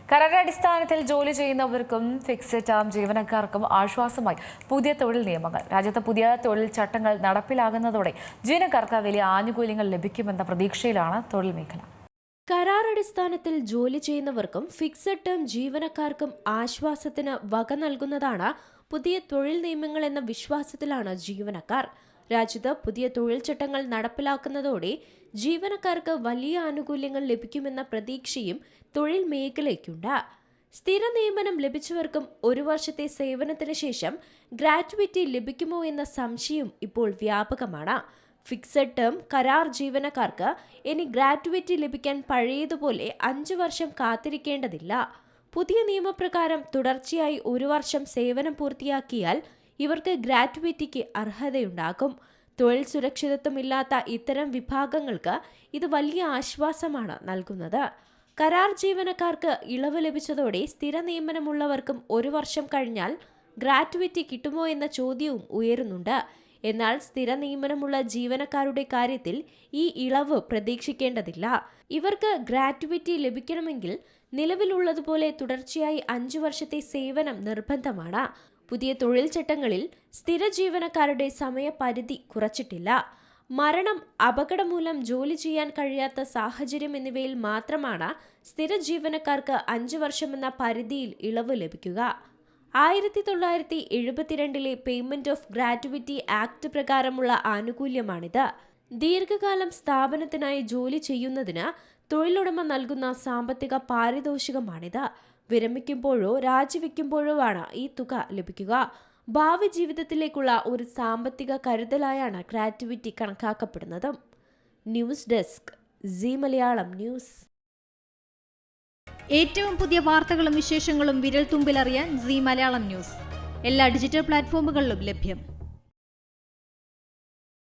കരാറടിസ്ഥാനത്തിൽ ജോലി ചെയ്യുന്നവർക്കും fixed term ജീവനക്കാർക്കും ആശ്വാസമായി പുതിയ തൊഴിൽ നിയമങ്ങൾ. രാജ്യത്ത് പുതിയ തൊഴിൽ ചട്ടങ്ങൾ നടപ്പിലാകുന്നതോടെ ജീവനക്കാർക്ക് വലിയ ആനുകൂല്യങ്ങൾ ലഭിക്കുമെന്ന പ്രതീക്ഷയിലാണ് തൊഴിൽ മേഖല. കരാറടിസ്ഥാനത്തിൽ ജോലി ചെയ്യുന്നവർക്കും ഫിക്സഡ് ടേം ജീവനക്കാർക്കും ആശ്വാസത്തിന് വക നൽകുന്നതാണ് പുതിയ തൊഴിൽ നിയമങ്ങൾ എന്ന വിശ്വാസത്തിലാണ് ജീവനക്കാർ. രാജ്യത്ത് പുതിയ തൊഴിൽ ചട്ടങ്ങൾ നടപ്പിലാക്കുന്നതോടെ ജീവനക്കാർക്ക് വലിയ ആനുകൂല്യങ്ങൾ ലഭിക്കുമെന്ന പ്രതീക്ഷയും തൊഴിൽ മേഖലയ്ക്കുണ്ട്. സ്ഥിര നിയമനം ലഭിച്ചവർക്കും 1 വർഷത്തെ സേവനത്തിന് ശേഷം ഗ്രാറ്റുവിറ്റി ലഭിക്കുമോ എന്ന സംശയം ഇപ്പോൾ വ്യാപകമാണ്. ഫിക്സഡ് ടേം കരാർ ജീവനക്കാർക്ക് ഇനി ഗ്രാറ്റുവിറ്റി ലഭിക്കാൻ പഴയതുപോലെ 5 വർഷം കാത്തിരിക്കേണ്ടതില്ല. പുതിയ നിയമപ്രകാരം തുടർച്ചയായി 1 വർഷം സേവനം പൂർത്തിയാക്കിയാൽ ഇവർക്ക് ഗ്രാറ്റുവിറ്റിക്ക് അർഹതയുണ്ടാകും. തൊഴിൽ സുരക്ഷിതത്വമില്ലാത്ത ഇത്തരം വിഭാഗങ്ങൾക്ക് ഇത് വലിയ ആശ്വാസമാണ് നൽകുന്നത്. കരാർ ജീവനക്കാർക്ക് ഇളവ് ലഭിച്ചതോടെ സ്ഥിര നിയമനമുള്ളവർക്കും 1 വർഷം കഴിഞ്ഞാൽ ഗ്രാറ്റുവിറ്റി കിട്ടുമോ എന്ന ചോദ്യവും ഉയരുന്നുണ്ട്. എന്നാൽ സ്ഥിര നിയമനമുള്ള ജീവനക്കാരുടെ കാര്യത്തിൽ ഈ ഇളവ് പ്രതീക്ഷിക്കേണ്ടതില്ല. ഇവർക്ക് ഗ്രാറ്റുവിറ്റി ലഭിക്കണമെങ്കിൽ നിലവിലുള്ളതുപോലെ തുടർച്ചയായി 5 വർഷത്തെ സേവനം നിർബന്ധമാണ്. പുതിയ തൊഴിൽ ചട്ടങ്ങളിൽ സ്ഥിര ജീവനക്കാരുടെ സമയപരിധി കുറച്ചിട്ടില്ല. മരണം, അപകടം മൂലം ജോലി ചെയ്യാൻ കഴിയാത്ത സാഹചര്യം എന്നിവയിൽ മാത്രമാണ് സ്ഥിര ജീവനക്കാർക്ക് 5 വർഷമെന്ന പരിധിയിൽ ഇളവ് ലഭിക്കുക. 1972 പേയ്മെന്റ് ഓഫ് ഗ്രാറ്റുവിറ്റി ആക്ട് പ്രകാരമുള്ള ആനുകൂല്യമാണിത്. ദീർഘകാലം സ്ഥാപനത്തിനായി ജോലി ചെയ്യുന്നതിന് തൊഴിലുടമ നൽകുന്ന സാമ്പത്തിക പാരിതോഷികമാണിത്. വിരമിക്കുമ്പോഴോ രാജിവെക്കുമ്പോഴോ ആണ് ഈ തുക ലഭിക്കുക. ഭാവി ജീവിതത്തിലേക്കുള്ള ഒരു സാമ്പത്തിക കരുതലായാണ് ഗ്രാറ്റുവിറ്റി കണക്കാക്കപ്പെടുന്നത്. News desk, Zee Malayalam news. ഏറ്റവും പുതിയ വാർത്തകളും വിശേഷങ്ങളും വിരൽ തുമ്പിലറിയാൻ സീ മലയാളം ന്യൂസ് എല്ലാ ഡിജിറ്റൽ പ്ലാറ്റ്ഫോമുകളിലും ലഭ്യം.